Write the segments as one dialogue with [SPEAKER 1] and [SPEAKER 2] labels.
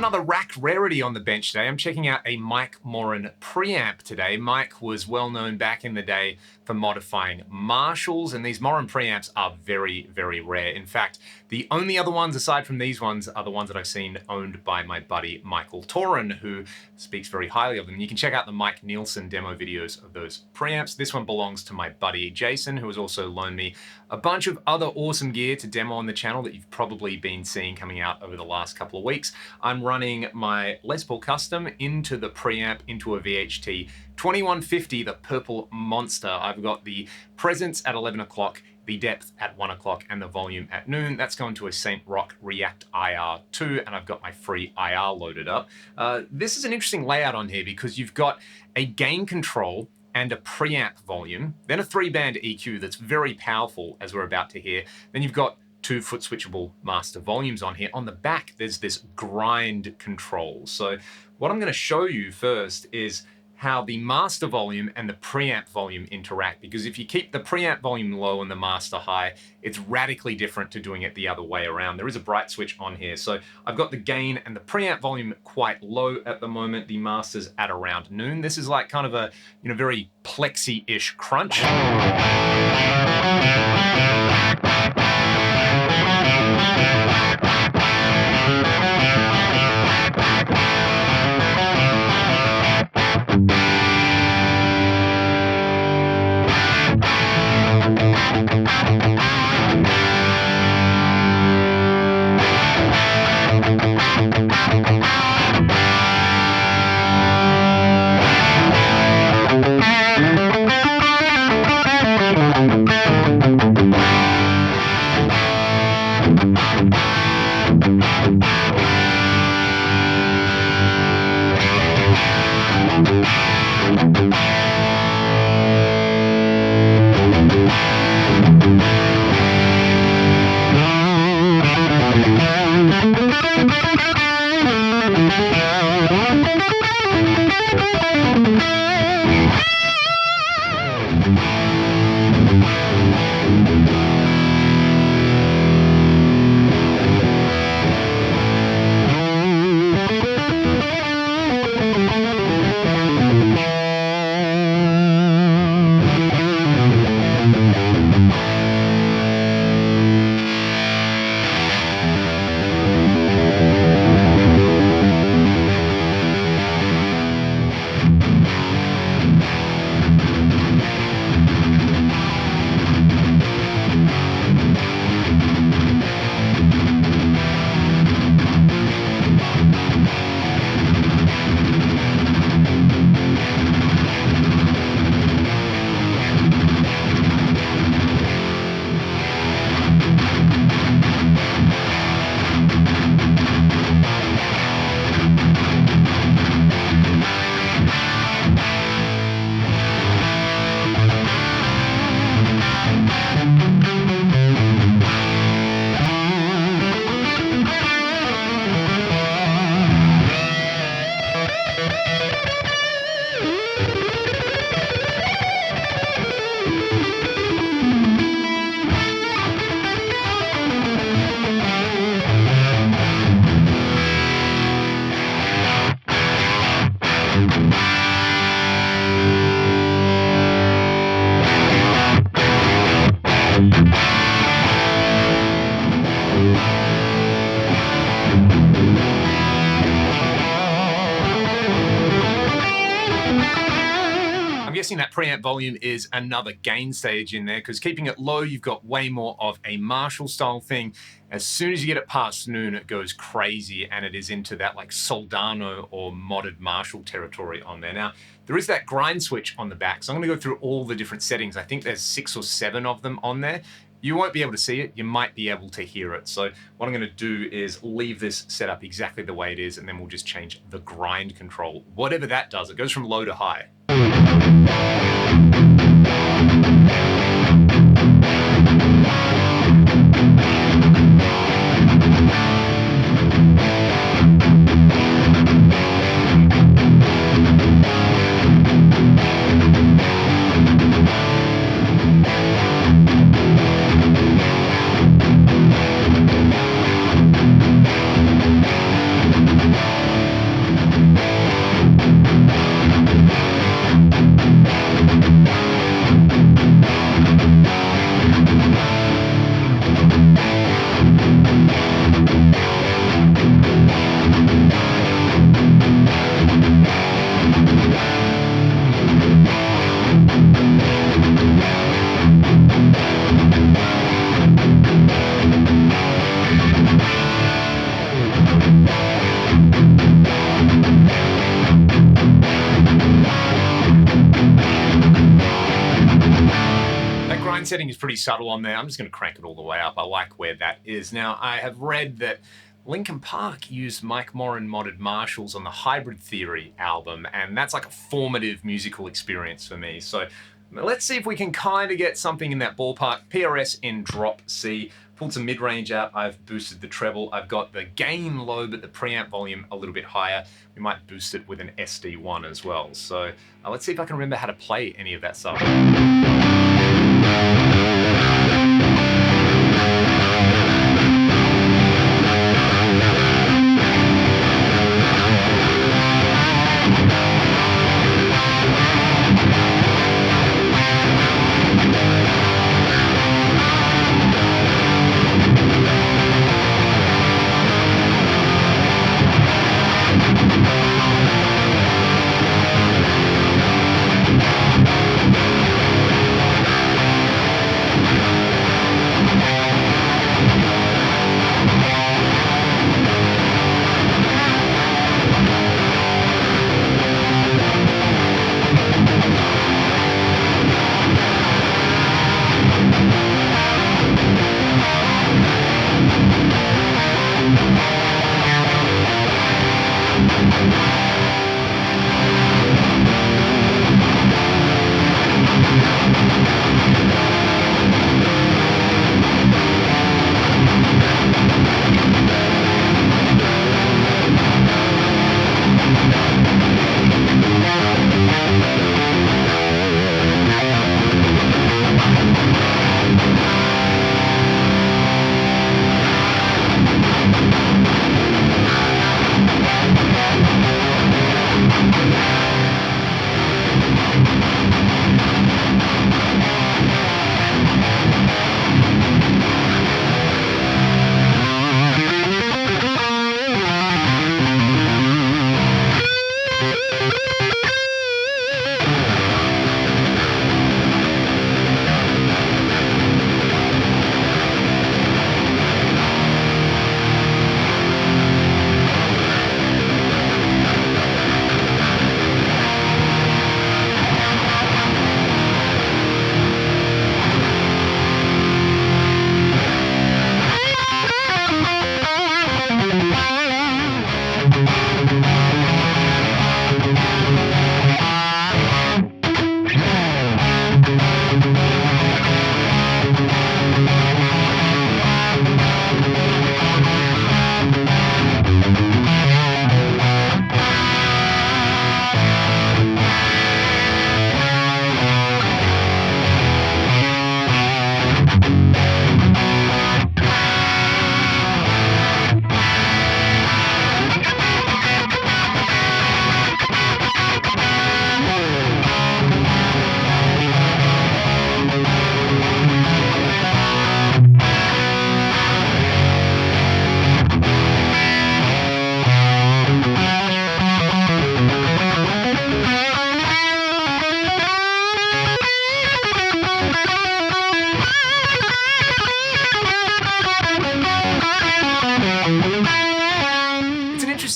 [SPEAKER 1] another rack rarity on the bench today. I'm checking out a Mike Morin preamp today. Mike was well known back in the day for modifying Marshalls, and these Morin preamps are very, very rare. In fact, the only other ones aside from these ones are the ones that I've seen owned by my buddy Michael Torin, who speaks very highly of them. You can check out the Mike Nielsen demo videos of those preamps. This one belongs to my buddy Jason, who has also loaned me a bunch of other awesome gear to demo on the channel that you've probably been seeing coming out over the last couple of weeks. I'm running my Les Paul Custom into the preamp into a VHT 2150, the Purple Monster. I've got the presence at 11 o'clock, the depth at 1 o'clock, and the volume at noon. That's going to a St. Rock React IR2, and I've got my free IR loaded up. This is an interesting layout on here because you've got a gain control and a preamp volume, then a 3-band EQ that's very powerful, as we're about to hear. Then you've got 2 foot switchable master volumes on here. On the back, there's this grind control. So what I'm gonna show you first is how the master volume and the preamp volume interact, because if you keep the preamp volume low and the master high, it's radically different to doing it the other way around. There is a bright switch on here. So I've got the gain and the preamp volume quite low at the moment. The master's at around noon. This is like kind of a, very plexi-ish crunch. That preamp volume is another gain stage in there, because keeping it low, you've got way more of a Marshall style thing. As soon as you get it past noon, it goes crazy, and it is into that like Soldano or modded Marshall territory on there. Now, there is that grind switch on the back, so I'm gonna go through all the different settings. I think there's 6 or 7 of them on there. You won't be able to see it, you might be able to hear it. So what I'm gonna do is leave this set up exactly the way it is, and then we'll just change the grind control. Whatever that does, it goes from low to high. gain setting is pretty subtle on there. I'm just going to crank it all the way up. I like where that is. Now, I have read that Linkin Park used Mike Morin modded Marshalls on the Hybrid Theory album, and that's like a formative musical experience for me. So let's see if we can kind of get something in that ballpark. PRS in drop C. Pulled some mid-range out. I've boosted the treble. I've got the gain low, but the preamp volume a little bit higher. We might boost it with an SD1 as well. So let's see if I can remember how to play any of that stuff.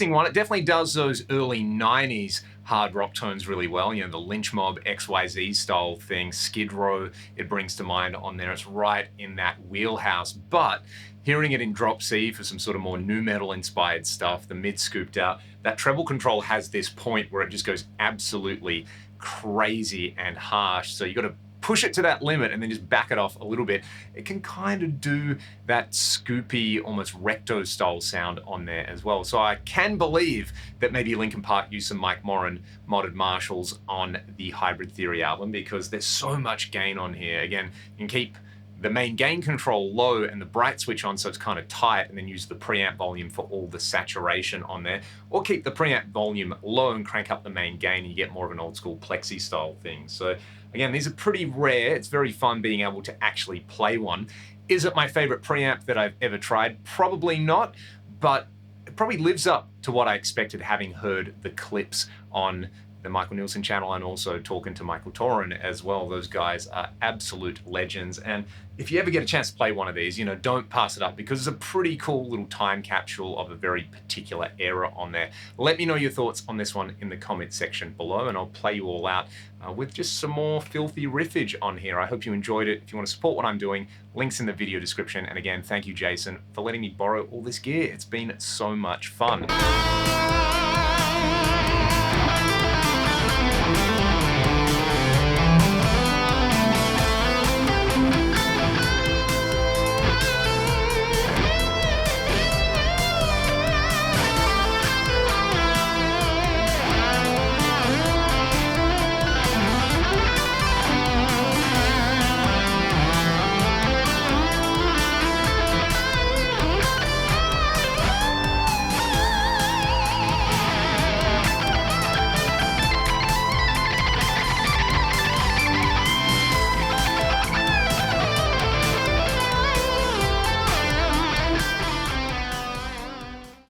[SPEAKER 1] One. It definitely does those early 90s hard rock tones really well. You know, the Lynch Mob, XYZ style thing, Skid Row, it brings to mind on there. It's right in that wheelhouse. But hearing it in drop C for some sort of more nu metal inspired stuff, the mid scooped out, that treble control has this point where it just goes absolutely crazy and harsh. So you got to push it to that limit and then just back it off a little bit. It can kind of do that scoopy, almost recto style sound on there as well. So I can believe that maybe Linkin Park used some Mike Morin modded Marshalls on the Hybrid Theory album, because there's so much gain on here. Again, you can keep the main gain control low and the bright switch on so it's kind of tight, and then use the preamp volume for all the saturation on there, or keep the preamp volume low and crank up the main gain and you get more of an old school plexi style thing. So again, these are pretty rare. It's very fun being able to actually play one. Is it my favorite preamp that I've ever tried? Probably not, but it probably lives up to what I expected, having heard the clips on the Michael Nielsen channel and also talking to Michael Torin as well. Those guys are absolute legends. And if you ever get a chance to play one of these, don't pass it up, because it's a pretty cool little time capsule of a very particular era on there. Let me know your thoughts on this one in the comment section below, and I'll play you all out with just some more filthy riffage on here. I hope you enjoyed it. If you want to support what I'm doing, links in the video description. And again, thank you, Jason, for letting me borrow all this gear. It's been so much fun.